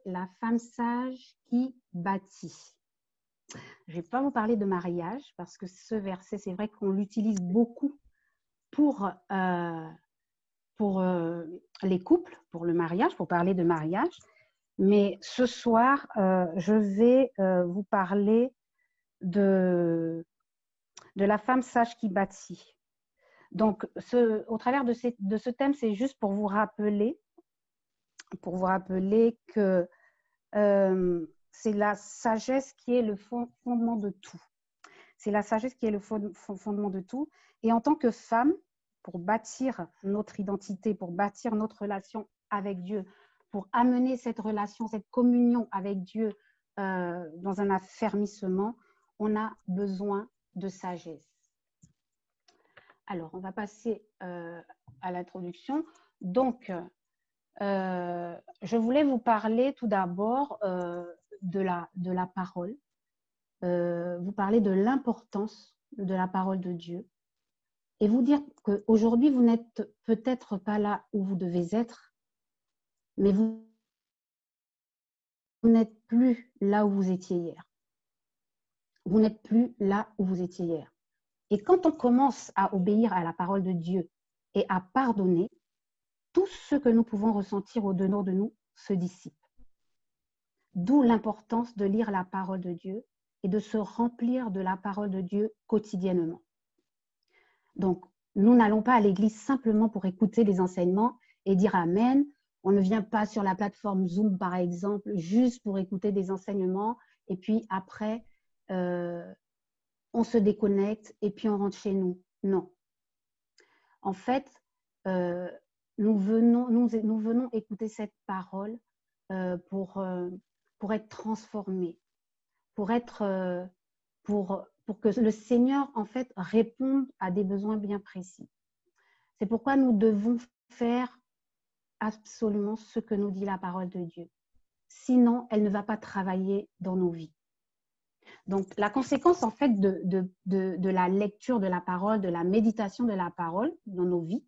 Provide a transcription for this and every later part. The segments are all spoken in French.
la femme sage qui bâtit. Je ne vais pas vous parler de mariage parce que ce verset, c'est vrai qu'on l'utilise beaucoup pour les couples, pour le mariage, pour parler de mariage. Mais ce soir, je vais vous parler de la femme sage qui bâtit. Donc, au travers de ce thème, c'est juste pour vous rappeler que c'est la sagesse qui est le fondement de tout. C'est la sagesse qui est le fondement de tout. Et en tant que femme, pour bâtir notre identité, pour bâtir notre relation avec Dieu, pour amener cette relation, cette communion avec Dieu dans un affermissement, on a besoin de sagesse. Alors, on va passer à l'introduction. Donc, je voulais vous parler tout d'abord de la parole, vous parler de l'importance de la parole de Dieu et vous dire qu'aujourd'hui, vous n'êtes peut-être pas là où vous devez être, mais vous n'êtes plus là où vous étiez hier. Vous n'êtes plus là où vous étiez hier. Et quand on commence à obéir à la parole de Dieu et à pardonner, tout ce que nous pouvons ressentir au-dedans de nous se dissipe. D'où l'importance de lire la parole de Dieu et de se remplir de la parole de Dieu quotidiennement. Donc, nous n'allons pas à l'église simplement pour écouter les enseignements et dire Amen. On ne vient pas sur la plateforme Zoom, par exemple, juste pour écouter des enseignements et puis après, on se déconnecte et puis on rentre chez nous. Non. En fait, nous venons écouter cette parole pour être transformés, pour que le Seigneur, en fait, réponde à des besoins bien précis. C'est pourquoi nous devons faire absolument ce que nous dit la parole de Dieu. Sinon, elle ne va pas travailler dans nos vies. Donc, la conséquence, en fait, de la lecture de la parole, de la méditation de la parole dans nos vies,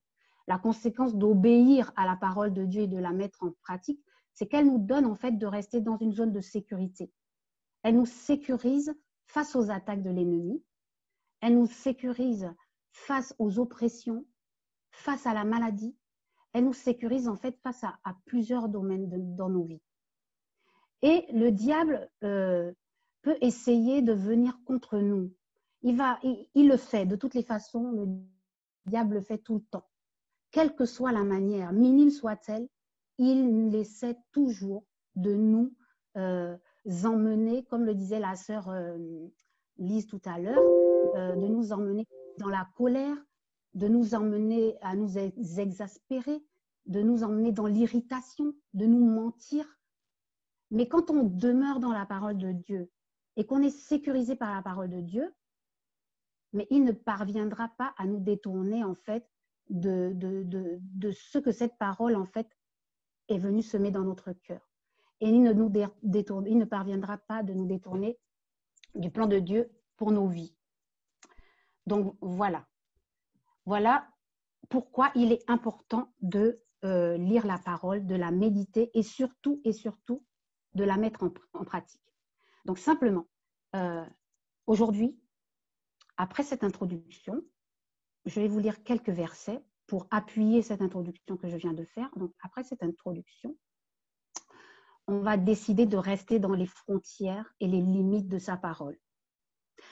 la conséquence d'obéir à la parole de Dieu et de la mettre en pratique, c'est qu'elle nous donne, en fait, de rester dans une zone de sécurité. Elle nous sécurise face aux attaques de l'ennemi. Elle nous sécurise face aux oppressions, face à la maladie. Elle nous sécurise, en fait, face à plusieurs domaines dans nos vies. Et le diable peut essayer de venir contre nous. Il le fait de toutes les façons, le diable le fait tout le temps. Quelle que soit la manière, minime soit-elle, il essaie toujours de nous emmener, comme le disait la sœur Lise tout à l'heure, de nous emmener dans la colère, de nous emmener à nous exaspérer, de nous emmener dans l'irritation, de nous mentir. Mais quand on demeure dans la parole de Dieu et qu'on est sécurisé par la parole de Dieu, mais il ne parviendra pas à nous détourner en fait de ce que cette parole en fait est venue semer dans notre cœur. Et il ne parviendra pas de nous détourner du plan de Dieu pour nos vies. Donc voilà. Voilà pourquoi il est important de lire la parole, de la méditer et surtout de la mettre en pratique. Donc simplement, aujourd'hui, après cette introduction, je vais vous lire quelques versets pour appuyer cette introduction que je viens de faire. Donc après cette introduction, on va décider de rester dans les frontières et les limites de sa parole.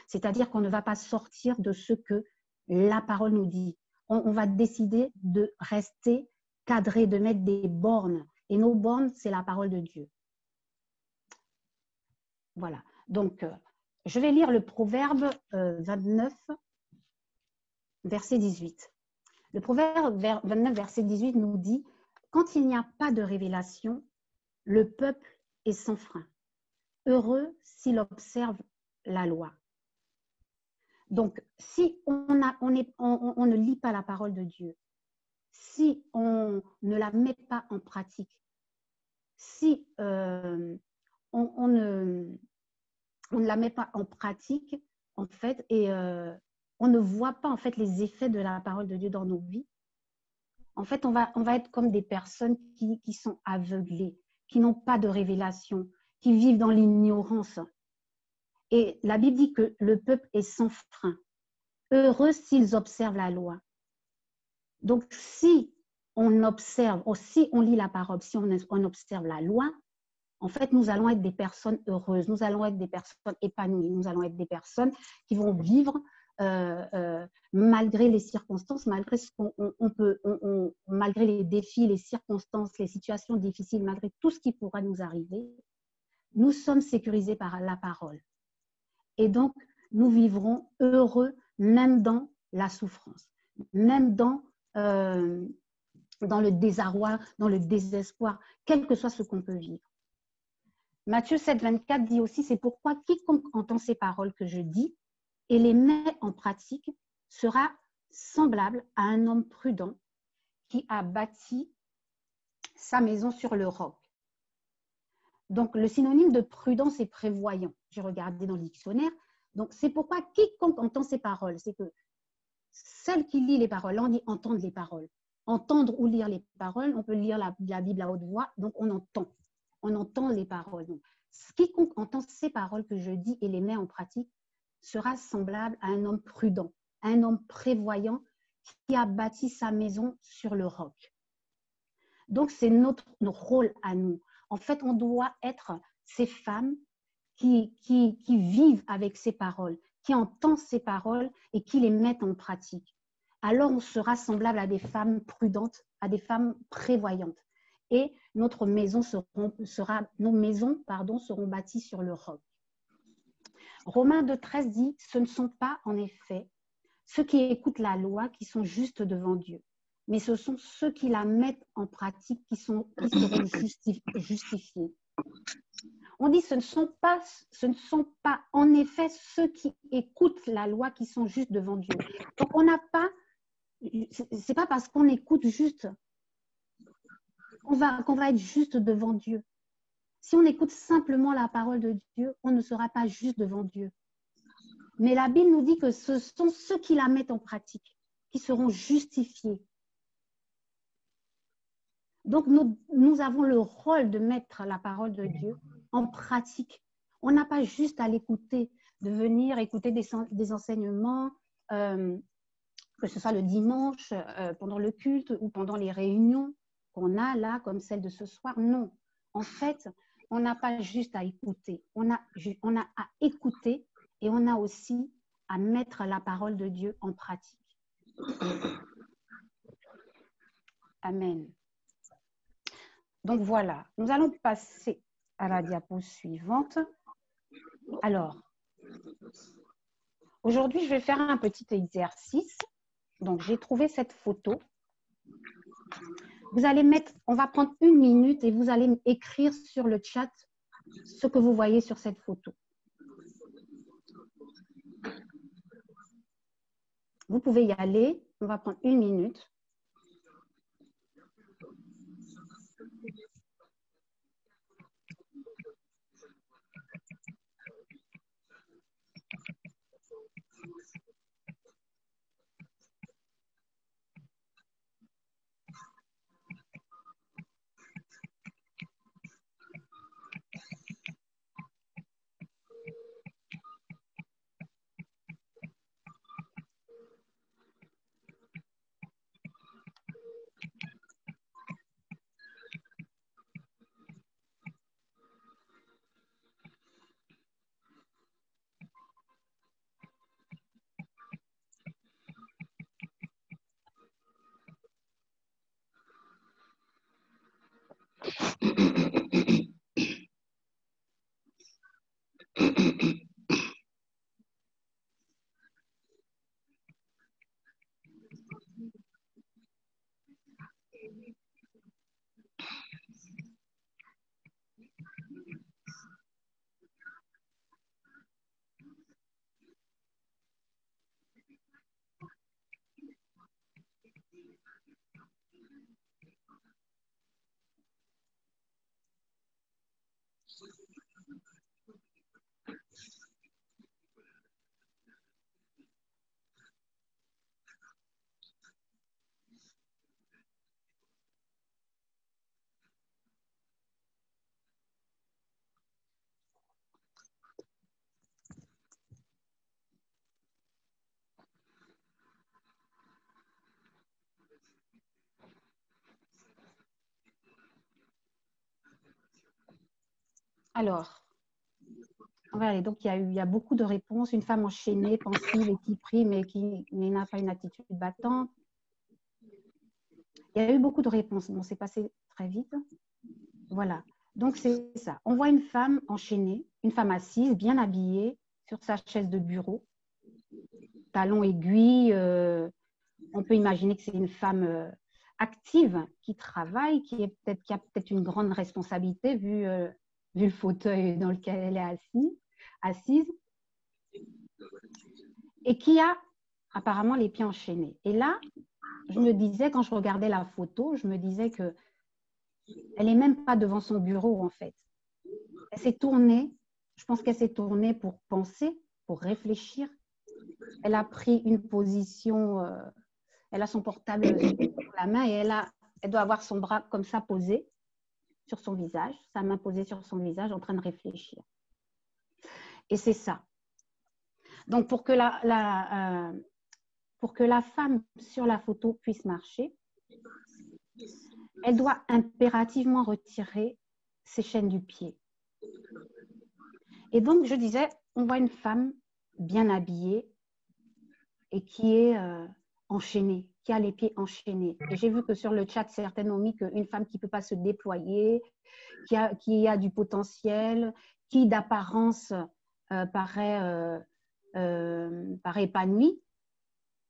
C'est-à-dire qu'on ne va pas sortir de ce que la parole nous dit. On va décider de rester cadré, de mettre des bornes. Et nos bornes, c'est la parole de Dieu. Voilà. Donc, je vais lire le Proverbe 29, verset 18. Le Proverbe 29, verset 18 nous dit « Quand il n'y a pas de révélation, le peuple est sans frein. Heureux s'il observe la loi. » Donc, si on ne lit pas la parole de Dieu, si on ne la met pas en pratique, si on ne la met pas en pratique, en fait, et on ne voit pas, en fait, les effets de la parole de Dieu dans nos vies, en fait, on va être comme des personnes qui sont aveuglées, qui n'ont pas de révélation, qui vivent dans l'ignorance. Et la Bible dit que le peuple est sans frein. Heureux s'ils observent la loi. Donc, si on observe, ou si on lit la parole, si on observe la loi, en fait, nous allons être des personnes heureuses, nous allons être des personnes épanouies, nous allons être des personnes qui vont vivre malgré les circonstances, malgré ce qu'on peut, malgré les défis, les circonstances, les situations difficiles, malgré tout ce qui pourra nous arriver, nous sommes sécurisés par la parole. Et donc, nous vivrons heureux même dans la souffrance, même dans le désarroi, dans le désespoir, quel que soit ce qu'on peut vivre. Matthieu 7, 24 dit aussi, c'est pourquoi quiconque entend ces paroles que je dis et les met en pratique sera semblable à un homme prudent qui a bâti sa maison sur le roc. Donc, le synonyme de prudent, c'est prévoyant. J'ai regardé dans le dictionnaire. Donc, c'est pourquoi quiconque entend ces paroles, c'est que celle qui lit les paroles, on dit entendre les paroles. Entendre ou lire les paroles, on peut lire la Bible à haute voix, donc on entend les paroles. Donc, quiconque entend ces paroles que je dis et les met en pratique sera semblable à un homme prudent, à un homme prévoyant qui a bâti sa maison sur le roc. Donc, c'est notre rôle à nous. En fait, on doit être ces femmes qui vivent avec ces paroles, qui entendent ces paroles et qui les mettent en pratique. Alors, on sera semblable à des femmes prudentes, à des femmes prévoyantes. Et nos maisons seront bâties sur le roc. Romains 2,13 dit, ce ne sont pas en effet ceux qui écoutent la loi qui sont justes devant Dieu, mais ce sont ceux qui la mettent en pratique qui seront justifiés. On dit ce ne sont pas en effet ceux qui écoutent la loi qui sont justes devant Dieu. Donc on n'a pas, c'est pas parce qu'on écoute juste qu'on va être juste devant Dieu. Si on écoute simplement la parole de Dieu, on ne sera pas juste devant Dieu. Mais la Bible nous dit que ce sont ceux qui la mettent en pratique qui seront justifiés. Donc, nous avons le rôle de mettre la parole de Dieu en pratique. On n'a pas juste à l'écouter, de venir écouter des enseignements, que ce soit le dimanche, pendant le culte ou pendant les réunions qu'on a là, comme celle de ce soir. Non. En fait, on n'a pas juste à écouter. On a à écouter et on a aussi à mettre la parole de Dieu en pratique. Amen. Donc voilà, nous allons passer à la diapo suivante. Alors, aujourd'hui, je vais faire un petit exercice. Donc, j'ai trouvé cette photo. Vous allez on va prendre 1 minute et vous allez écrire sur le chat ce que vous voyez sur cette photo. Vous pouvez y aller. On va prendre 1 minute. Alors, on va aller. Donc, il y a beaucoup de réponses. Une femme enchaînée, pensive et qui prie, mais qui n'a pas une attitude battante. Il y a eu beaucoup de réponses. Bon, c'est passé très vite. Voilà. Donc, c'est ça. On voit une femme enchaînée, une femme assise, bien habillée, sur sa chaise de bureau, talons aiguilles. On peut imaginer que c'est une femme active qui travaille, qui a peut-être une grande responsabilité vu le fauteuil dans lequel elle est assise, et qui a apparemment les pieds enchaînés. Et là, je me disais, quand je regardais la photo, je me disais que elle n'est même pas devant son bureau, en fait. Elle s'est tournée, je pense qu'elle s'est tournée pour penser, pour réfléchir. Elle a pris une position, elle a son portable sur la main et elle doit avoir son bras comme ça posé sur son visage, sa main posée sur son visage en train de réfléchir. Et c'est ça. Donc, pour que la femme sur la photo puisse marcher, elle doit impérativement retirer ses chaînes du pied. Et donc, je disais, on voit une femme bien habillée et qui est enchaînée, qui a les pieds enchaînés. Et j'ai vu que sur le chat, certains ont mis qu'une femme qui ne peut pas se déployer, qui a du potentiel, qui d'apparence paraît épanouie,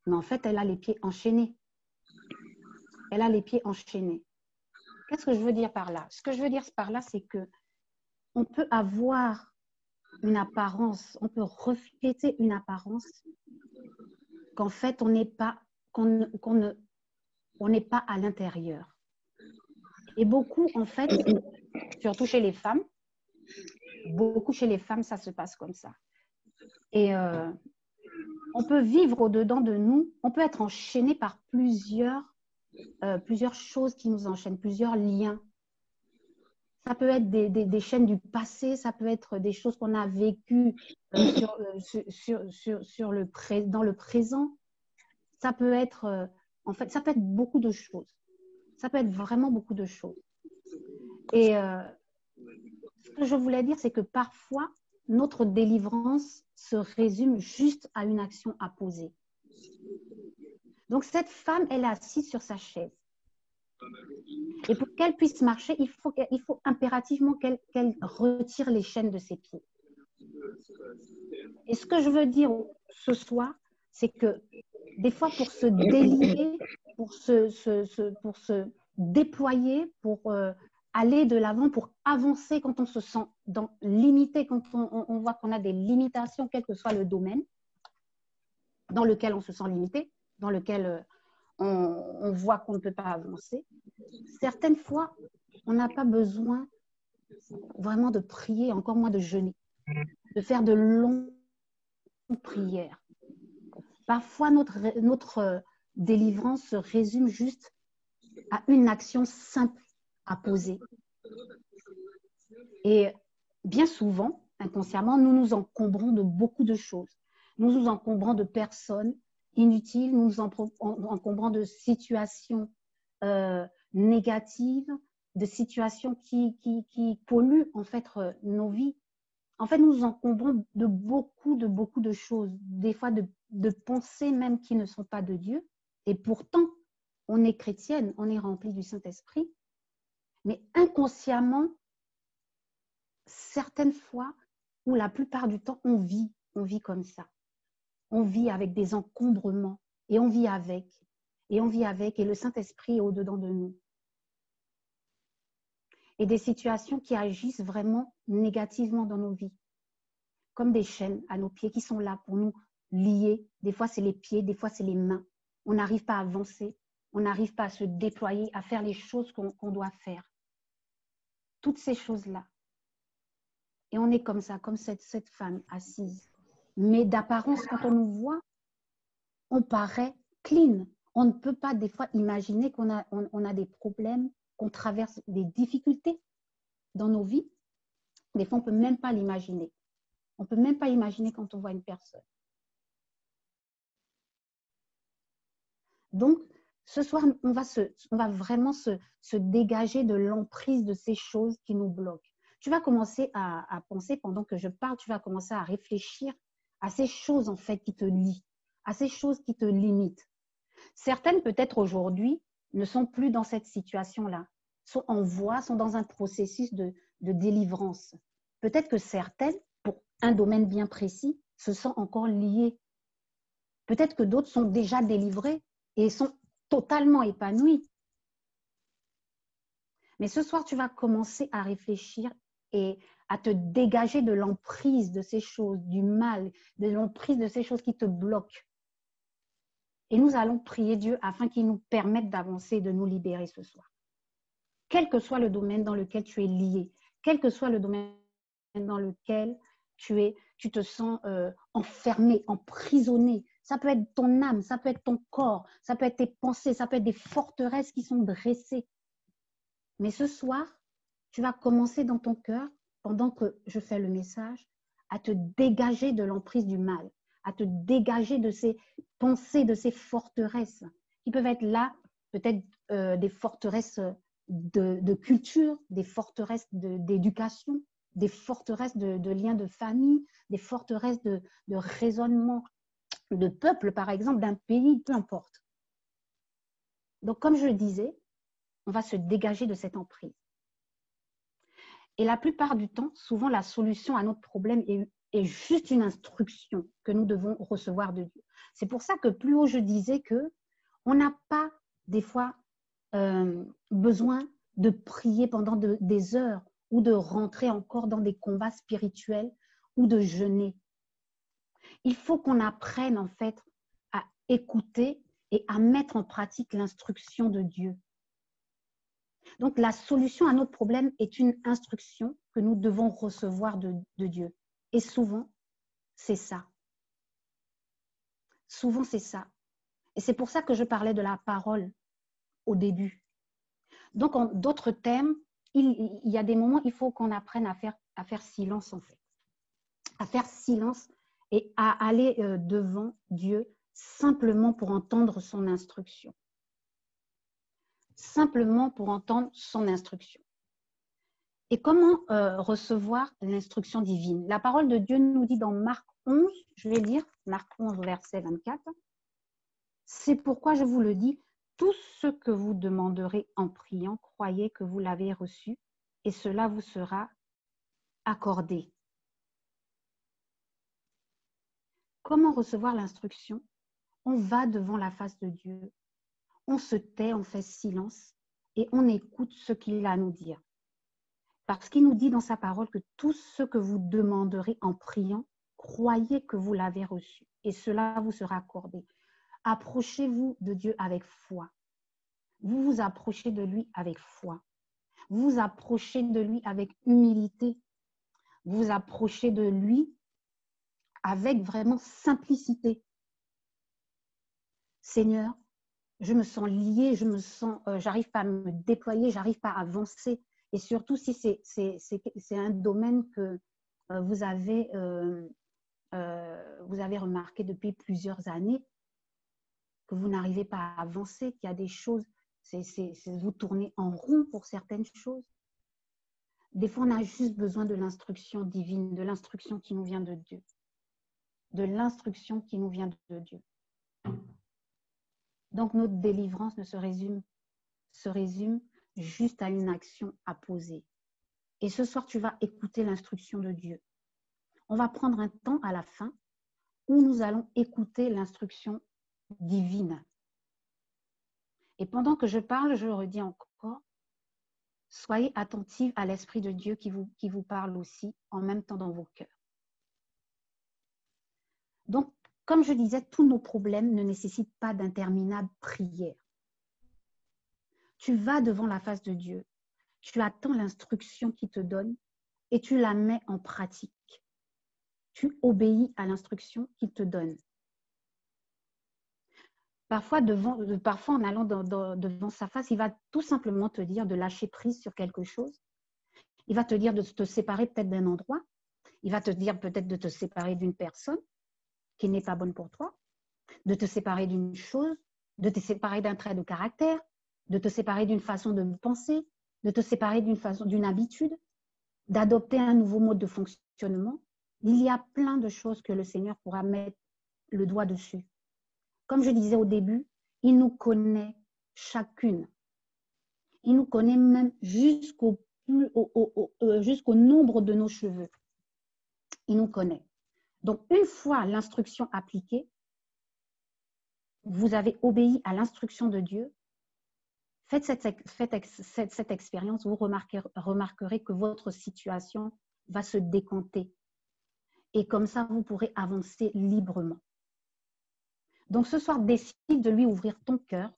mais en fait, elle a les pieds enchaînés. Elle a les pieds enchaînés. Qu'est-ce que je veux dire par là? Ce que je veux dire par là, c'est que on peut avoir une apparence, on peut refléter une apparence qu'en fait, on n'est pas à l'intérieur. Et beaucoup, en fait, surtout chez les femmes, ça se passe comme ça. Et on peut vivre au-dedans de nous, on peut être enchaîné par plusieurs choses qui nous enchaînent, plusieurs liens. Ça peut être des chaînes du passé, ça peut être des choses qu'on a vécues dans le présent. Ça peut être, en fait, ça peut être beaucoup de choses. Ça peut être vraiment beaucoup de choses. Et ce que je voulais dire, c'est que parfois, notre délivrance se résume juste à une action à poser. Donc, cette femme, elle est assise sur sa chaise. Et pour qu'elle puisse marcher, il faut impérativement qu'elle retire les chaînes de ses pieds. Et ce que je veux dire ce soir, c'est que des fois, pour se délivrer, pour se déployer, pour aller de l'avant, pour avancer quand on se sent limité, quand on voit qu'on a des limitations, quel que soit le domaine dans lequel on se sent limité, dans lequel on voit qu'on ne peut pas avancer. Certaines fois, on n'a pas besoin vraiment de prier, encore moins de jeûner, de faire de longues prières. Parfois, notre délivrance se résume juste à une action simple à poser. Et bien souvent, inconsciemment, nous nous encombrons de beaucoup de choses. Nous nous encombrons de personnes inutiles, nous nous encombrons de situations négatives, de situations qui polluent en fait nos vies. En fait, nous nous encombrons de beaucoup de choses, des fois de pensées même qui ne sont pas de Dieu. Et pourtant, on est chrétienne, on est rempli du Saint-Esprit, mais inconsciemment, certaines fois, ou la plupart du temps, on vit comme ça. On vit avec des encombrements, et on vit avec, et le Saint-Esprit est au-dedans de nous. Et des situations qui agissent vraiment négativement dans nos vies, comme des chaînes à nos pieds qui sont là pour nous lier. Des fois, c'est les pieds, des fois, c'est les mains. On n'arrive pas à avancer, on n'arrive pas à se déployer, à faire les choses qu'on doit faire. Toutes ces choses-là. Et on est comme ça, comme cette femme assise. Mais d'apparence, quand on nous voit, on paraît clean. On ne peut pas des fois imaginer qu'on a des problèmes, qu'on traverse des difficultés dans nos vies. Des fois, on ne peut même pas l'imaginer. On ne peut même pas imaginer quand on voit une personne. Donc, ce soir, on va vraiment se dégager de l'emprise de ces choses qui nous bloquent. Tu vas commencer à penser, pendant que je parle, tu vas commencer à réfléchir à ces choses en fait qui te lient, à ces choses qui te limitent. Certaines peut-être aujourd'hui ne sont plus dans cette situation-là, sont en voie, sont dans un processus de délivrance. Peut-être que certaines, pour un domaine bien précis, se sont encore liées. Peut-être que d'autres sont déjà délivrées et sont totalement épanouies. Mais ce soir, tu vas commencer à réfléchir et à te dégager de l'emprise de ces choses, du mal, de l'emprise de ces choses qui te bloquent. Et nous allons prier Dieu afin qu'il nous permette d'avancer, de nous libérer ce soir. Quel que soit le domaine dans lequel tu es lié, quel que soit le domaine dans lequel tu te sens enfermé, emprisonné. Ça peut être ton âme, ça peut être ton corps, ça peut être tes pensées, ça peut être des forteresses qui sont dressées. Mais ce soir, tu vas commencer dans ton cœur, pendant que je fais le message, à te dégager de l'emprise du mal, à te dégager de ces pensées, de ces forteresses qui peuvent être là, peut-être des forteresses de culture, des forteresses d'éducation, des forteresses de liens de famille, des forteresses de raisonnement de peuple, par exemple, d'un pays, peu importe. Donc, comme je le disais, on va se dégager de cette emprise. Et la plupart du temps, souvent, la solution à notre problème est juste une instruction que nous devons recevoir de Dieu. C'est pour ça que plus haut, je disais qu'on n'a pas, des fois, besoin de prier pendant des heures ou de rentrer encore dans des combats spirituels ou de jeûner. Il faut qu'on apprenne, en fait, à écouter et à mettre en pratique l'instruction de Dieu. Donc, la solution à notre problème est une instruction que nous devons recevoir de Dieu. Et souvent, c'est ça. Souvent, c'est ça. Et c'est pour ça que je parlais de la parole au début. Donc, en d'autres termes, il y a des moments, il faut qu'on apprenne à faire silence, en fait. À faire silence et à aller devant Dieu simplement pour entendre son instruction. Simplement pour entendre son instruction. Et comment recevoir l'instruction divine? La parole de Dieu nous dit dans Marc 11, je vais lire Marc 11, verset 24. C'est pourquoi je vous le dis, tout ce que vous demanderez en priant, croyez que vous l'avez reçu et cela vous sera accordé. Comment recevoir l'instruction? On va devant la face de Dieu, on se tait, on fait silence et on écoute ce qu'il a à nous dire. Parce qu'il nous dit dans sa parole que tout ce que vous demanderez en priant, croyez que vous l'avez reçu et cela vous sera accordé. Approchez-vous de Dieu avec foi. Vous vous approchez de lui avec foi. Vous vous approchez de lui avec humilité. Vous vous approchez de lui avec vraiment simplicité. Seigneur, je me sens liée, j'arrive pas à me déployer, j'arrive pas à avancer. Et surtout si c'est un domaine que vous avez remarqué depuis plusieurs années, que vous n'arrivez pas à avancer, qu'il y a des choses, vous tournez en rond pour certaines choses. Des fois, on a juste besoin de l'instruction divine, de l'instruction qui nous vient de Dieu. De l'instruction qui nous vient de Dieu. Donc, notre délivrance se résume juste à une action à poser. Et ce soir, tu vas écouter l'instruction de Dieu. On va prendre un temps à la fin où nous allons écouter l'instruction divine. Et pendant que je parle, je le redis encore, soyez attentifs à l'Esprit de Dieu qui vous parle aussi en même temps dans vos cœurs. Donc, comme je disais, tous nos problèmes ne nécessitent pas d'interminables prières. Tu vas devant la face de Dieu, tu attends l'instruction qu'il te donne et tu la mets en pratique. Tu obéis à l'instruction qu'il te donne. Parfois, en allant devant sa face, il va tout simplement te dire de lâcher prise sur quelque chose. Il va te dire de te séparer peut-être d'un endroit. Il va te dire peut-être de te séparer d'une personne qui n'est pas bonne pour toi, de te séparer d'une chose, de te séparer d'un trait de caractère, de te séparer d'une façon de penser, de te séparer d'une habitude. d'adopter un nouveau mode de fonctionnement, il y a plein de choses que le Seigneur pourra mettre le doigt dessus. Comme je disais au début, il nous connaît chacune. Il nous connaît même jusqu'au nombre de nos cheveux. Il nous connaît. Donc, une fois l'instruction appliquée, vous avez obéi à l'instruction de Dieu, faites cette expérience, vous remarquerez que votre situation va se décanter. Et comme ça, vous pourrez avancer librement. Donc, ce soir, décide de lui ouvrir ton cœur.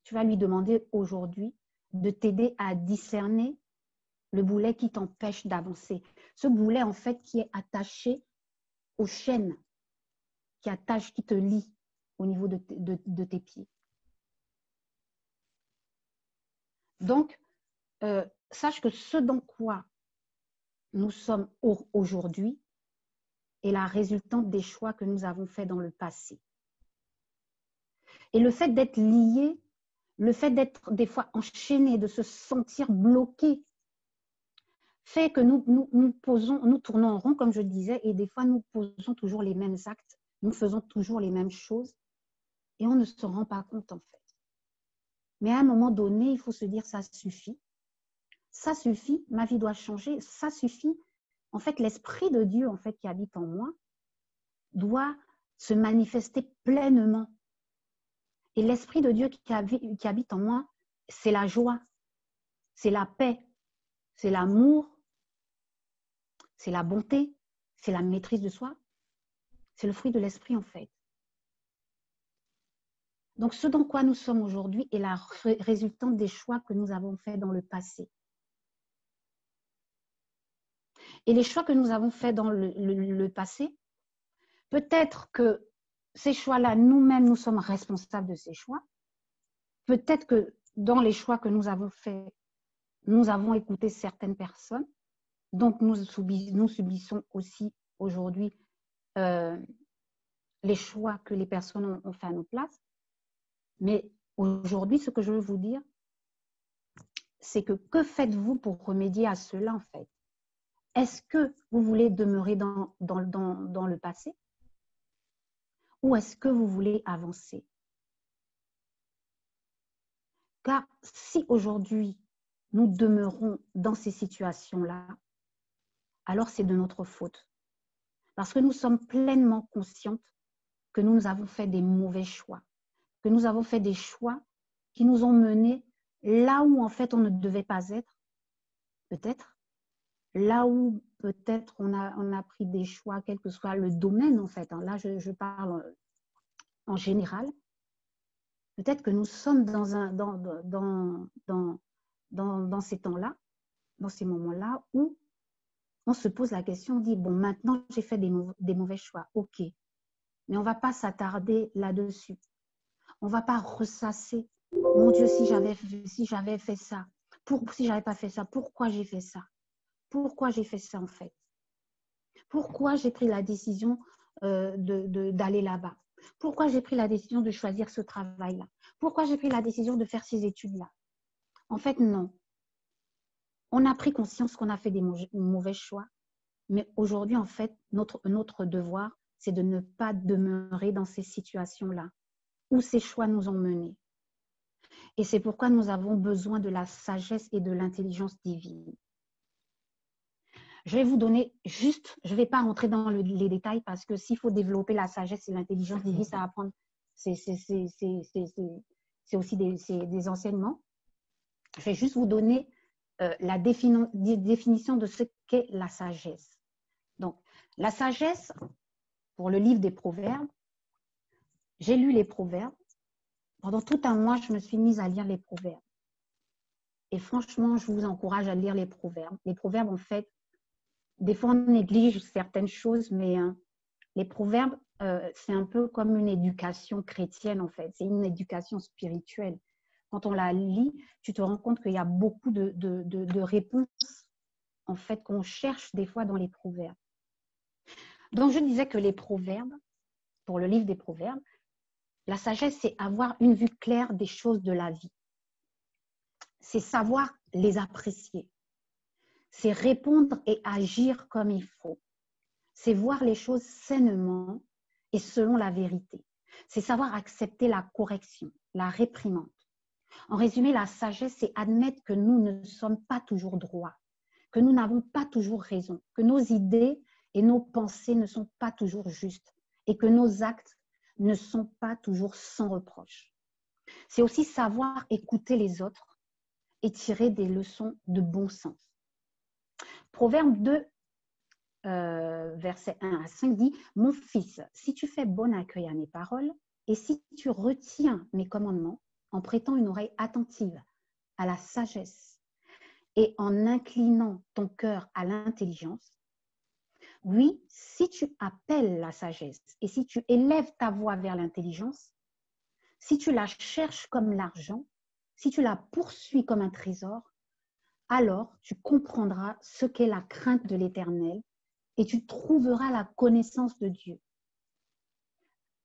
Tu vas lui demander aujourd'hui de t'aider à discerner le boulet qui t'empêche d'avancer. Ce boulet, en fait, qui est attaché aux chaînes, qui te lie au niveau de tes pieds. Donc, sache que ce dans quoi nous sommes aujourd'hui est la résultante des choix que nous avons faits dans le passé. Et le fait d'être lié, le fait d'être des fois enchaîné, de se sentir bloqué, fait que nous tournons en rond, comme je disais, et des fois nous posons toujours les mêmes actes, nous faisons toujours les mêmes choses, et on ne se rend pas compte en fait. Mais à un moment donné, il faut se dire, ça suffit, ma vie doit changer, ça suffit. En fait, l'Esprit de Dieu en fait, qui habite en moi doit se manifester pleinement. Et l'Esprit de Dieu qui habite en moi, c'est la joie, c'est la paix, c'est l'amour, c'est la bonté, c'est la maîtrise de soi. C'est le fruit de l'Esprit en fait. Donc, ce dans quoi nous sommes aujourd'hui est la résultante des choix que nous avons faits dans le passé. Et les choix que nous avons faits dans le passé, peut-être que ces choix-là, nous-mêmes, nous sommes responsables de ces choix. Peut-être que dans les choix que nous avons faits, nous avons écouté certaines personnes. Donc, nous subissons aussi aujourd'hui les choix que les personnes ont fait à nos places. Mais aujourd'hui, ce que je veux vous dire, c'est que faites-vous pour remédier à cela en fait? Est-ce que vous voulez demeurer dans le passé ou est-ce que vous voulez avancer? Car si aujourd'hui, nous demeurons dans ces situations-là, alors c'est de notre faute. Parce que nous sommes pleinement conscientes que nous avons fait des mauvais choix, que nous avons fait des choix qui nous ont menés là où en fait on ne devait pas être, peut-être, là où peut-être on a pris des choix, quel que soit le domaine en fait. Là, je parle en général. Peut-être que nous sommes dans ces temps-là, dans ces moments-là où on se pose la question, on dit, bon, maintenant j'ai fait des mauvais choix, ok, mais on ne va pas s'attarder là-dessus. On ne va pas ressasser. Mon Dieu, si j'avais fait ça, si je n'avais pas fait ça, pourquoi j'ai fait ça? Pourquoi j'ai fait ça en fait? Pourquoi j'ai pris la décision d'aller là-bas? Pourquoi j'ai pris la décision de choisir ce travail-là? Pourquoi j'ai pris la décision de faire ces études-là? En fait, non. On a pris conscience qu'on a fait des mauvais choix, mais aujourd'hui, en fait, notre devoir, c'est de ne pas demeurer dans ces situations-là où ces choix nous ont menés. Et c'est pourquoi nous avons besoin de la sagesse et de l'intelligence divine. Je vais vous donner juste, je ne vais pas rentrer dans les détails parce que s'il faut développer la sagesse et l'intelligence divine, ça va prendre, c'est aussi des enseignements. Je vais juste vous donner la définition de ce qu'est la sagesse. Donc, la sagesse, pour le livre des Proverbes, j'ai lu les Proverbes. Pendant tout un mois, je me suis mise à lire les Proverbes. Et franchement, je vous encourage à lire les Proverbes. Les Proverbes, en fait, des fois, on néglige certaines choses, mais les Proverbes, c'est un peu comme une éducation chrétienne, en fait. C'est une éducation spirituelle. Quand on la lit, tu te rends compte qu'il y a beaucoup de réponses, en fait, qu'on cherche des fois dans les Proverbes. Donc, je disais que les Proverbes, pour le livre des Proverbes, la sagesse, c'est avoir une vue claire des choses de la vie. C'est savoir les apprécier. C'est répondre et agir comme il faut. C'est voir les choses sainement et selon la vérité. C'est savoir accepter la correction, la réprimande. En résumé, la sagesse, c'est admettre que nous ne sommes pas toujours droits, que nous n'avons pas toujours raison, que nos idées et nos pensées ne sont pas toujours justes et que nos actes ne sont pas toujours sans reproche. C'est aussi savoir écouter les autres et tirer des leçons de bon sens. Proverbe 2, versets 1 à 5 dit « Mon fils, si tu fais bon accueil à mes paroles et si tu retiens mes commandements en prêtant une oreille attentive à la sagesse et en inclinant ton cœur à l'intelligence, oui, si tu appelles la sagesse et si tu élèves ta voix vers l'intelligence, si tu la cherches comme l'argent, si tu la poursuis comme un trésor, alors tu comprendras ce qu'est la crainte de l'Éternel et tu trouveras la connaissance de Dieu.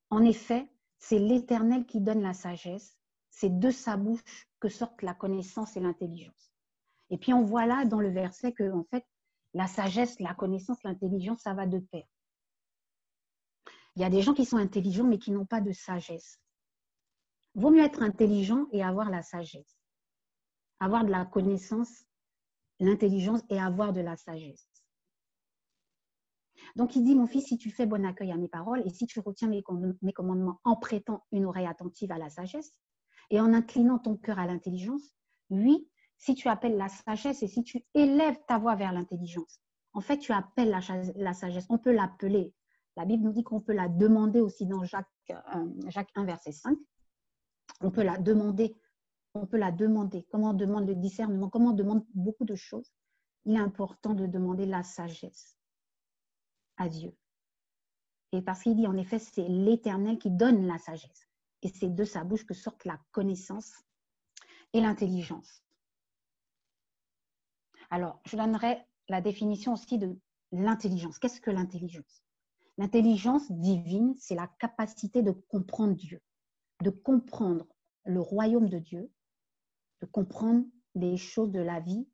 En effet, c'est l'Éternel qui donne la sagesse, c'est de sa bouche que sortent la connaissance et l'intelligence. Et puis on voit là dans le verset que en fait, la sagesse, la connaissance, l'intelligence, ça va de pair. Il y a des gens qui sont intelligents mais qui n'ont pas de sagesse. Vaut mieux être intelligent et avoir la sagesse. Avoir de la connaissance, l'intelligence et avoir de la sagesse. Donc il dit, mon fils, si tu fais bon accueil à mes paroles et si tu retiens mes commandements en prêtant une oreille attentive à la sagesse et en inclinant ton cœur à l'intelligence, oui, si tu appelles la sagesse et si tu élèves ta voix vers l'intelligence, en fait, tu appelles la sagesse. On peut l'appeler. La Bible nous dit qu'on peut la demander aussi dans Jacques 1, verset 5. On peut la demander. Comment on demande le discernement, comment on demande beaucoup de choses. Il est important de demander la sagesse à Dieu. Et parce qu'il dit, en effet, c'est l'Éternel qui donne la sagesse. Et c'est de sa bouche que sortent la connaissance et l'intelligence. Alors, je donnerai la définition aussi de l'intelligence. Qu'est-ce que l'intelligence? L'intelligence divine, c'est la capacité de comprendre Dieu, de comprendre le royaume de Dieu, de comprendre les choses de la vie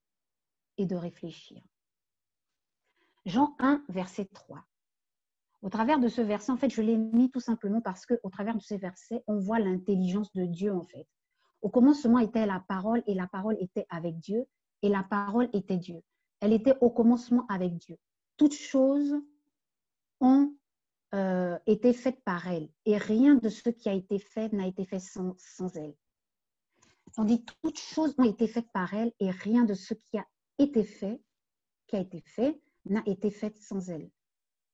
et de réfléchir. Jean 1, verset 3. Au travers de ce verset, en fait, je l'ai mis tout simplement parce qu'au travers de ce verset, on voit l'intelligence de Dieu, en fait. Au commencement était la parole et la parole était avec Dieu et la parole était Dieu. Elle était au commencement avec Dieu. Toutes choses ont été faites par elle et rien de ce qui a été fait n'a été fait sans elle. On dit toutes choses ont été faites par elle et rien de ce qui a été fait n'a été fait sans elle.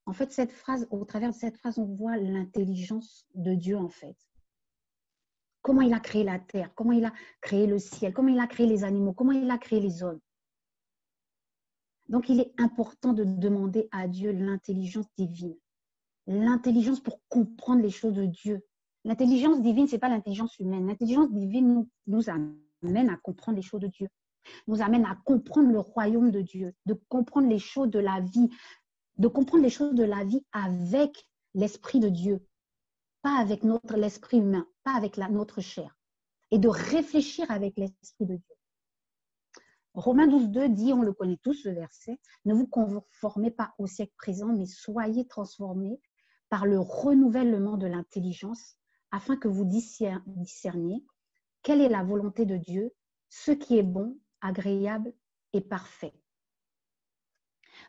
En fait, cette phrase, au travers de cette phrase, on voit l'intelligence de Dieu, en fait. Comment il a créé la terre, comment il a créé le ciel, comment il a créé les animaux, comment il a créé les hommes. Donc, il est important de demander à Dieu l'intelligence divine. L'intelligence pour comprendre les choses de Dieu. L'intelligence divine, ce n'est pas l'intelligence humaine. L'intelligence divine nous amène à comprendre les choses de Dieu, nous amène à comprendre le royaume de Dieu, de comprendre les choses de la vie, de comprendre les choses de la vie avec l'Esprit de Dieu, pas avec l'esprit humain, pas avec notre chair, et de réfléchir avec l'Esprit de Dieu. Romains 12, 2 dit, on le connaît tous ce verset, ne vous conformez pas au siècle présent, mais soyez transformés par le renouvellement de l'intelligence, afin que vous discerniez quelle est la volonté de Dieu, ce qui est bon, agréable et parfait.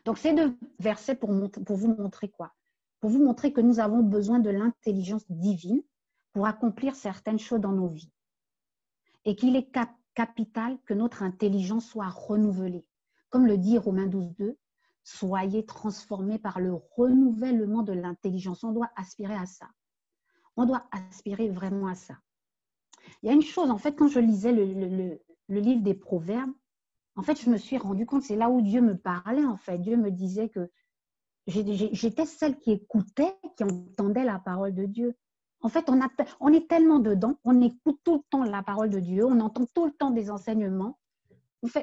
Donc, ces deux versets pour vous montrer quoi? Pour vous montrer que nous avons besoin de l'intelligence divine pour accomplir certaines choses dans nos vies. Et qu'il est capital que notre intelligence soit renouvelée. Comme le dit Romains 12, 2, soyez transformés par le renouvellement de l'intelligence. On doit aspirer à ça. On doit aspirer vraiment à ça. Il y a une chose, en fait, quand je lisais le livre des Proverbes, en fait, je me suis rendu compte, c'est là où Dieu me parlait, en fait. Dieu me disait que j'étais celle qui écoutait, qui entendait la parole de Dieu. En fait, on est tellement dedans, on écoute tout le temps la parole de Dieu, on entend tout le temps des enseignements.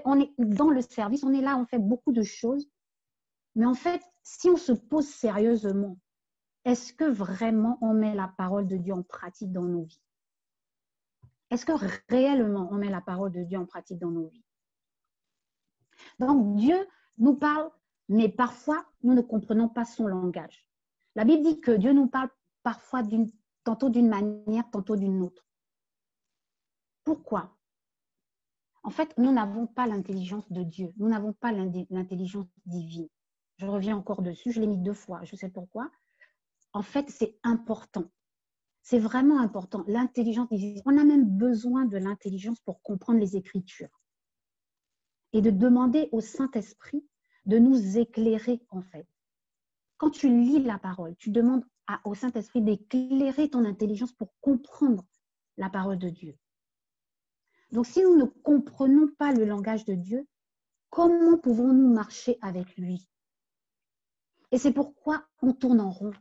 On est dans le service, on est là, on fait beaucoup de choses. Mais en fait, si on se pose sérieusement, est-ce que vraiment on met la parole de Dieu en pratique dans nos vies? Est-ce que réellement on met la parole de Dieu en pratique dans nos vies? Donc, Dieu nous parle, mais parfois, nous ne comprenons pas son langage. La Bible dit que Dieu nous parle parfois tantôt d'une manière, tantôt d'une autre. Pourquoi? En fait, nous n'avons pas l'intelligence de Dieu. Nous n'avons pas l'intelligence divine. Je reviens encore dessus, je l'ai mis 2 fois, je sais pourquoi. En fait, c'est important. C'est vraiment important. L'intelligence divine. On a même besoin de l'intelligence pour comprendre les Écritures. Et de demander au Saint-Esprit de nous éclairer, en fait. Quand tu lis la parole, tu demandes au Saint-Esprit d'éclairer ton intelligence pour comprendre la parole de Dieu. Donc, si nous ne comprenons pas le langage de Dieu, comment pouvons-nous marcher avec lui? Et c'est pourquoi on tourne en rond.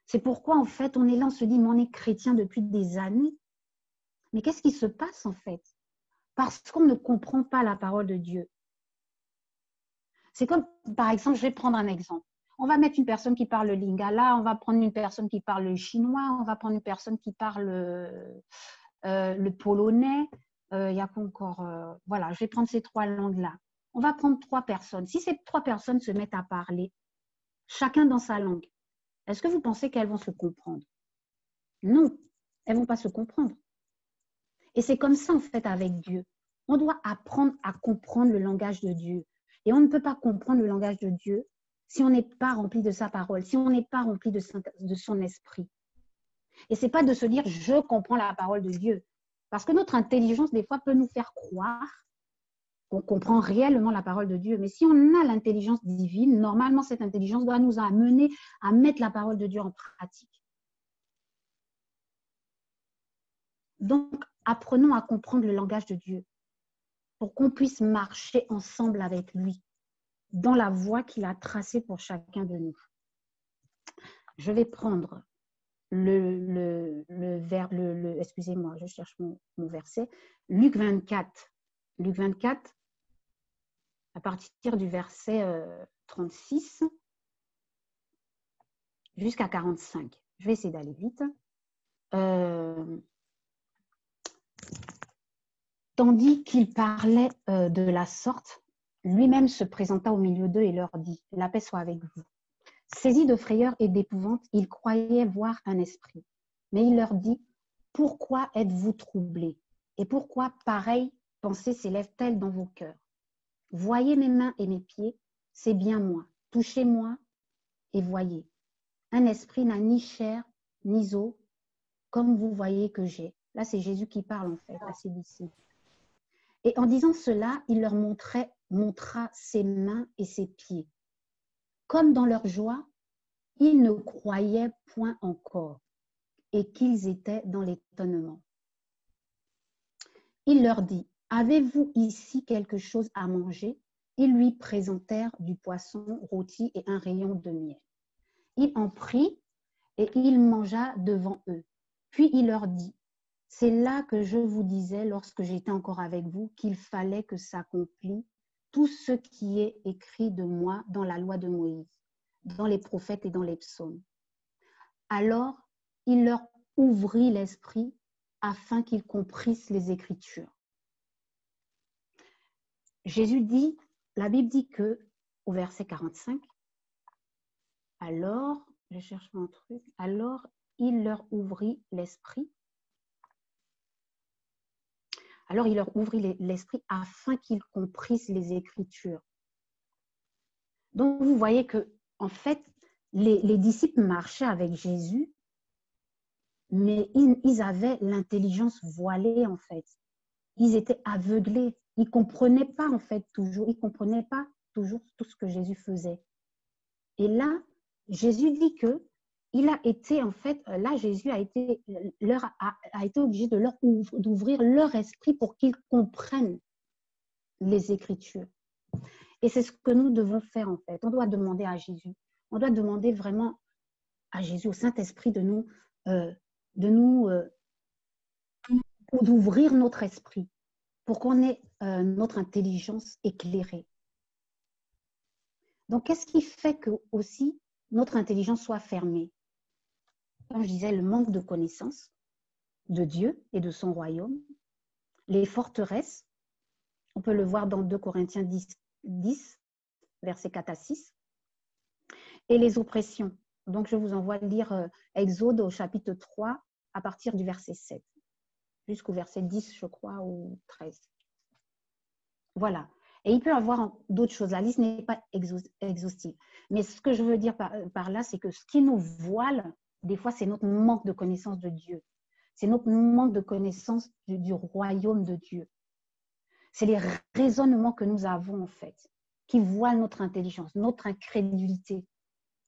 C'est pourquoi, en fait, on est là, on se dit, mais on est chrétien depuis des années. Mais qu'est-ce qui se passe, en fait? Parce qu'on ne comprend pas la parole de Dieu. C'est comme, par exemple, je vais prendre un exemple. On va mettre une personne qui parle le lingala, on va prendre une personne qui parle le chinois, on va prendre une personne qui parle le polonais. Il y a quoi encore? Voilà, je vais prendre ces 3 langues-là. On va prendre 3 personnes. Si ces 3 personnes se mettent à parler, chacun dans sa langue, est-ce que vous pensez qu'elles vont se comprendre? Non, elles ne vont pas se comprendre. Et c'est comme ça, en fait, avec Dieu. On doit apprendre à comprendre le langage de Dieu. Et on ne peut pas comprendre le langage de Dieu si on n'est pas rempli de sa parole, si on n'est pas rempli de son esprit. Et ce n'est pas de se dire « je comprends la parole de Dieu ». Parce que notre intelligence, des fois, peut nous faire croire qu'on comprend réellement la parole de Dieu. Mais si on a l'intelligence divine, normalement, cette intelligence doit nous amener à mettre la parole de Dieu en pratique. Donc, apprenons à comprendre le langage de Dieu pour qu'on puisse marcher ensemble avec lui dans la voie qu'il a tracée pour chacun de nous. Je vais prendre excusez-moi, je cherche mon verset, Luc 24. Luc 24, à partir du verset 36 jusqu'à 45. Je vais essayer d'aller vite. Tandis qu'il parlait de la sorte, lui-même se présenta au milieu d'eux et leur dit « La paix soit avec vous ». Saisis de frayeur et d'épouvante, ils croyaient voir un esprit. Mais il leur dit « Pourquoi êtes-vous troublés? Et pourquoi pareille pensée s'élève-t-elle dans vos cœurs? Voyez mes mains et mes pieds, c'est bien moi. Touchez-moi et voyez. Un esprit n'a ni chair ni os, comme vous voyez que j'ai. » Là, c'est Jésus qui parle en fait à ses disciples. Et en disant cela, il leur montra ses mains et ses pieds. Comme dans leur joie, ils ne croyaient point encore et qu'ils étaient dans l'étonnement. Il leur dit, « Avez-vous ici quelque chose à manger ?» Ils lui présentèrent du poisson rôti et un rayon de miel. Il en prit et il mangea devant eux. Puis il leur dit, « C'est là que je vous disais lorsque j'étais encore avec vous qu'il fallait que s'accomplisse tout ce qui est écrit de moi dans la loi de Moïse, dans les prophètes et dans les psaumes. » Alors, il leur ouvrit l'esprit afin qu'ils comprissent les Écritures. Jésus dit, la Bible dit que, au verset 45, alors, je cherche mon truc, alors il leur ouvrit l'esprit. Alors il leur ouvrit l'esprit afin qu'ils comprissent les Écritures. Donc vous voyez que, en fait, les disciples marchaient avec Jésus, mais ils avaient l'intelligence voilée, en fait. Ils étaient aveuglés. Ils ne comprenaient pas, en fait, toujours. Ils ne comprenaient pas toujours tout ce que Jésus faisait. Et là, Jésus dit que il a été, en fait, là, Jésus a été obligé d'ouvrir leur esprit pour qu'ils comprennent les Écritures. Et c'est ce que nous devons faire, en fait. On doit demander à Jésus. On doit demander vraiment à Jésus, au Saint-Esprit, d'ouvrir notre esprit pour qu'on ait notre intelligence éclairée. Donc, qu'est-ce qui fait que aussi notre intelligence soit fermée? Comme je disais, le manque de connaissance de Dieu et de son royaume, les forteresses, on peut le voir dans 2 Corinthiens 10, 10, versets 4 à 6. Et les oppressions. Donc, je vous envoie lire Exode au chapitre 3 à partir du verset 7 jusqu'au verset 10, je crois, ou 13. Voilà. Et il peut y avoir d'autres choses. La liste n'est pas exhaustive. Mais ce que je veux dire par là, c'est que ce qui nous voile, des fois, c'est notre manque de connaissance de Dieu. C'est notre manque de connaissance du royaume de Dieu. C'est les raisonnements que nous avons, en fait, qui voilent notre intelligence, notre incrédulité.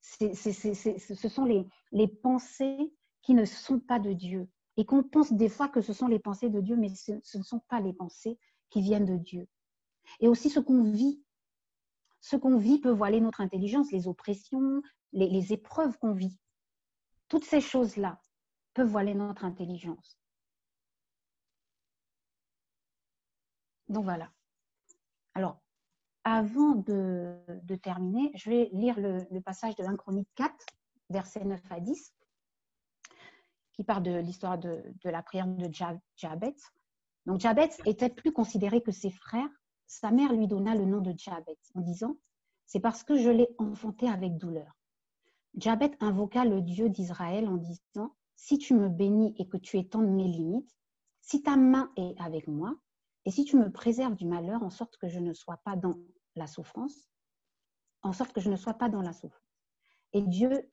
Ce sont les pensées qui ne sont pas de Dieu. Et qu'on pense des fois que ce sont les pensées de Dieu, mais ce ne sont pas les pensées qui viennent de Dieu. Et aussi ce qu'on vit. Ce qu'on vit peut voiler notre intelligence, les oppressions, les épreuves qu'on vit. Toutes ces choses-là peuvent voiler notre intelligence. Donc voilà. Alors, avant de terminer, je vais lire le passage de 1 Chronique 4, versets 9 à 10, qui parle de l'histoire de la prière de Jabez. Donc, Jabez était plus considéré que ses frères. Sa mère lui donna le nom de Jabez en disant « C'est parce que je l'ai enfanté avec douleur ». Jabez invoqua le Dieu d'Israël en disant « Si tu me bénis et que tu étendes mes limites, si ta main est avec moi, et si tu me préserves du malheur en sorte que je ne sois pas dans la souffrance, en sorte que je ne sois pas dans la souffrance. » Et Dieu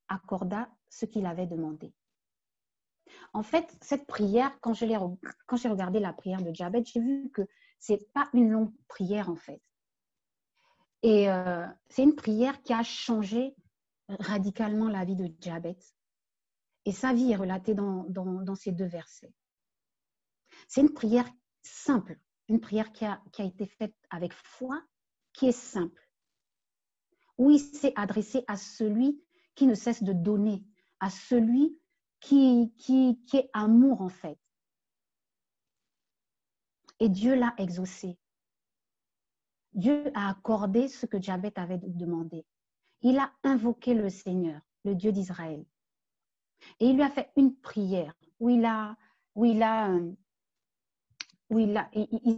accorda ce qu'il avait demandé. En fait, cette prière, quand j'ai regardé la prière de Jabez, j'ai vu que ce n'est pas une longue prière en fait. Et c'est une prière qui a changé radicalement la vie de Jabez. Et sa vie est relatée dans ces 2 versets. C'est une prière simple, une prière qui a été faite avec foi, qui est simple, où il s'est adressé à celui qui ne cesse de donner, à celui qui est amour en fait. Et Dieu l'a exaucé. Dieu a accordé ce que Jabez avait demandé. Il a invoqué le Seigneur, le Dieu d'Israël. Et il lui a fait une prière où il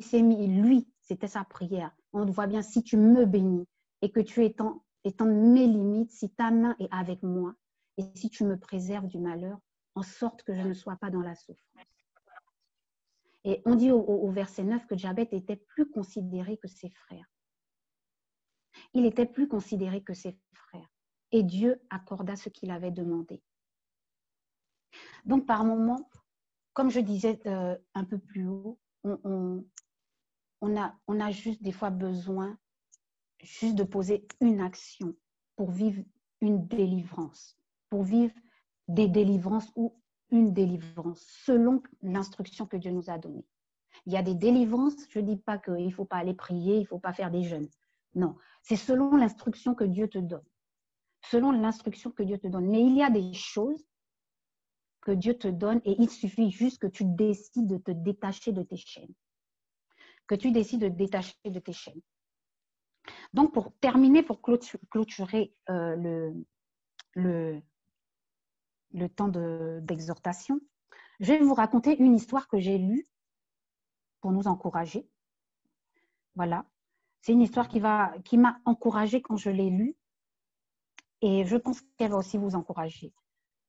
s'est mis, lui, c'était sa prière. On voit bien, si tu me bénis et que tu étends mes limites, si ta main est avec moi et si tu me préserves du malheur, en sorte que je ne sois pas dans la souffrance. Et on dit au verset 9 que Jabez était plus considéré que ses frères. Il était plus considéré que ses frères. Et Dieu accorda ce qu'il avait demandé. Donc, par moments, comme je disais un peu plus haut, on a juste des fois besoin juste de poser une action pour vivre une délivrance, pour vivre des délivrances ou une délivrance selon l'instruction que Dieu nous a donnée. Il y a des délivrances, je ne dis pas qu'il ne faut pas aller prier, il ne faut pas faire des jeûnes. Non, c'est selon l'instruction que Dieu te donne. Selon l'instruction que Dieu te donne. Mais il y a des choses que Dieu te donne et il suffit juste que tu décides de te détacher de tes chaînes. Que tu décides de te détacher de tes chaînes. Donc, pour terminer, pour clôturer le temps d'exhortation, je vais vous raconter une histoire que j'ai lue pour nous encourager. Voilà. C'est une histoire qui m'a encouragée quand je l'ai lue et je pense qu'elle va aussi vous encourager.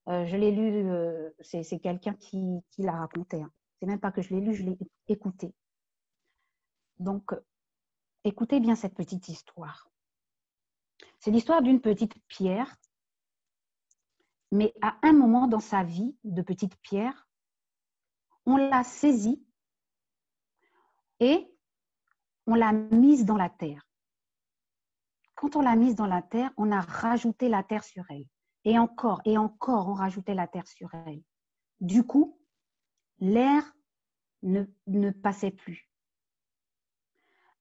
Je l'ai lue, c'est quelqu'un qui l'a raconté. Hein. C'est même pas que je l'ai lu, je l'ai écouté. Donc, écoutez bien cette petite histoire. C'est l'histoire d'une petite Pierre, mais à un moment dans sa vie de petite Pierre, on l'a saisie et on l'a mise dans la terre. Quand on l'a mise dans la terre, on a rajouté la terre sur elle. Et encore, on rajoutait la terre sur elle. Du coup, l'air ne passait plus.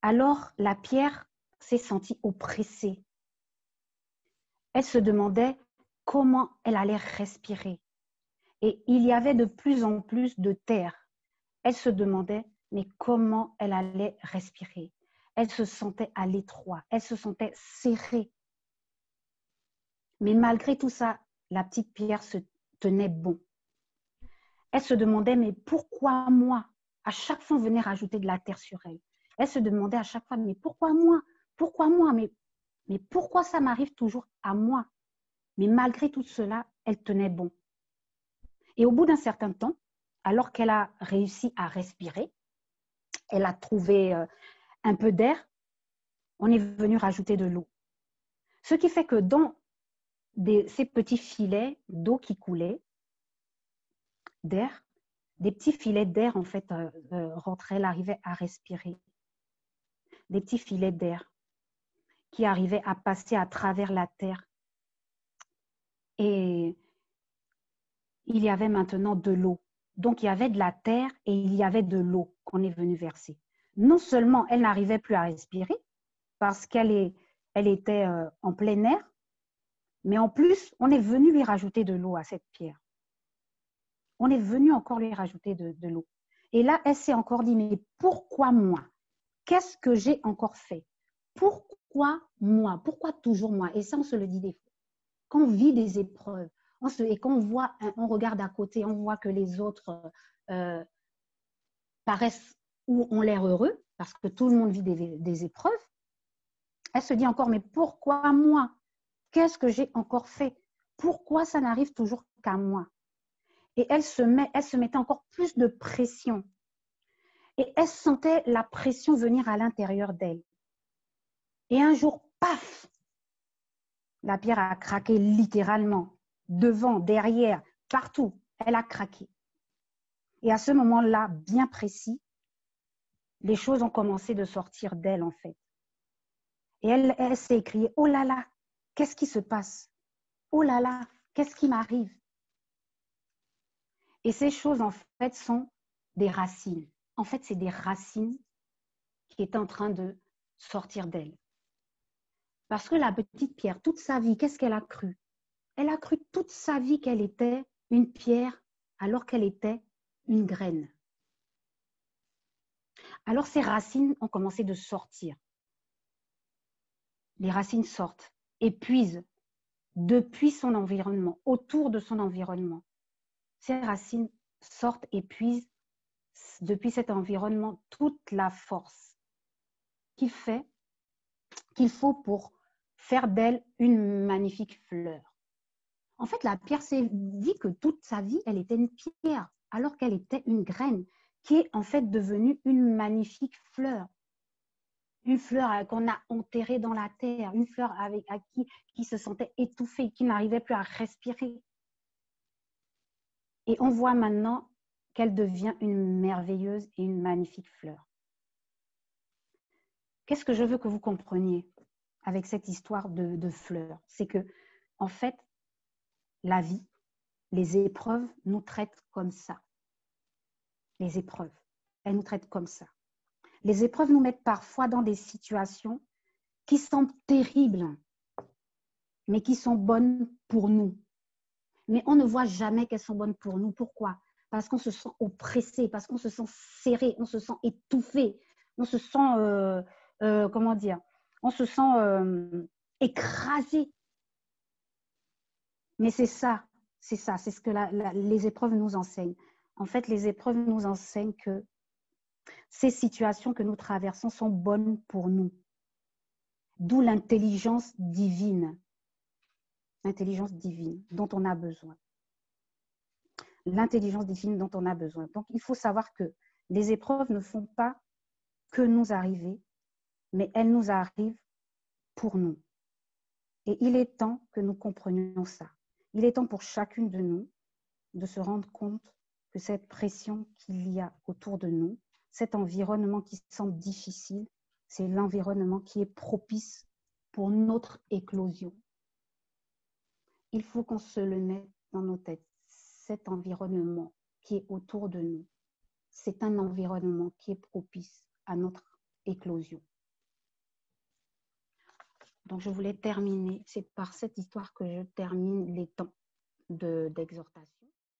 Alors, la pierre s'est sentie oppressée. Elle se demandait comment elle allait respirer. Et il y avait de plus en plus de terre. Elle se demandait, mais comment elle allait respirer. Elle se sentait à l'étroit, elle se sentait serrée. Mais malgré tout ça, la petite Pierre se tenait bon. Elle se demandait, mais pourquoi moi? À chaque fois, on venait rajouter de la terre sur elle. Elle se demandait à chaque fois, mais pourquoi moi? pourquoi moi? Mais pourquoi ça m'arrive toujours à moi? Mais malgré tout cela, elle tenait bon. Et au bout d'un certain temps, alors qu'elle a réussi à respirer, elle a trouvé un peu d'air, on est venu rajouter de l'eau. Ce qui fait que dans ces petits filets d'eau qui coulaient, d'air, des petits filets d'air en fait rentraient, elle arrivait à respirer. Des petits filets d'air qui arrivaient à passer à travers la terre. Et il y avait maintenant de l'eau. Donc il y avait de la terre et il y avait de l'eau qu'on est venu verser. Non seulement elle n'arrivait plus à respirer parce qu'elle était en plein air, mais en plus, on est venu lui rajouter de l'eau à cette pierre. On est venu encore lui rajouter de l'eau. Et là, elle s'est encore dit, mais pourquoi moi? Qu'est-ce que j'ai encore fait? Pourquoi moi? Pourquoi toujours moi? Et ça, on se le dit des fois. Quand on vit des épreuves, et quand on regarde à côté, on voit que les autres paraissent ou ont l'air heureux, parce que tout le monde vit des épreuves, elle se dit encore, mais pourquoi moi? Qu'est-ce que j'ai encore fait? Pourquoi ça n'arrive toujours qu'à moi? Et elle se mettait encore plus de pression. Et elle sentait la pression venir à l'intérieur d'elle. Et un jour, paf, la pierre a craqué littéralement, devant, derrière, partout. Elle a craqué. Et à ce moment-là, bien précis, les choses ont commencé de sortir d'elle, en fait. Et elle s'est écriée, oh là là, qu'est-ce qui se passe? Oh là là, qu'est-ce qui m'arrive? Et ces choses, en fait, sont des racines. En fait, c'est des racines qui est en train de sortir d'elle. Parce que la petite pierre, toute sa vie, qu'est-ce qu'elle a cru? Elle a cru toute sa vie qu'elle était une pierre alors qu'elle était une graine. Alors ces racines ont commencé de sortir. Les racines sortent et puisent depuis son environnement, autour de son environnement. Ces racines sortent et puisent depuis cet environnement toute la force qu'il faut pour faire d'elle une magnifique fleur. En fait, la pierre s'est dit que toute sa vie, elle était une pierre, alors qu'elle était une graine, qui est en fait devenue une magnifique fleur. Une fleur qu'on a enterrée dans la terre, une fleur qui se sentait étouffée, qui n'arrivait plus à respirer. Et on voit maintenant qu'elle devient une merveilleuse et une magnifique fleur. Qu'est-ce que je veux que vous compreniez avec cette histoire de fleurs? C'est que, en fait, la vie, les épreuves nous traitent comme ça. Les épreuves, elles nous traitent comme ça. Les épreuves nous mettent parfois dans des situations qui sont terribles, mais qui sont bonnes pour nous. Mais on ne voit jamais qu'elles sont bonnes pour nous. Pourquoi? Parce qu'on se sent oppressé, parce qu'on se sent serré, on se sent étouffé, on se sent, comment dire, on se sent écrasé. Mais c'est ça, c'est ce que les épreuves nous enseignent. En fait, les épreuves nous enseignent que ces situations que nous traversons sont bonnes pour nous. D'où l'intelligence divine dont on a besoin. L'intelligence divine dont on a besoin. Donc, il faut savoir que les épreuves ne font pas que nous arriver, mais elles nous arrivent pour nous. Et il est temps que nous comprenions ça. Il est temps pour chacune de nous de se rendre compte que cette pression qu'il y a autour de nous, cet environnement qui semble difficile, c'est l'environnement qui est propice pour notre éclosion. Il faut qu'on se le mette dans nos têtes. Cet environnement qui est autour de nous, c'est un environnement qui est propice à notre éclosion. Donc, je voulais terminer, c'est par cette histoire que je termine les temps d'exhortation.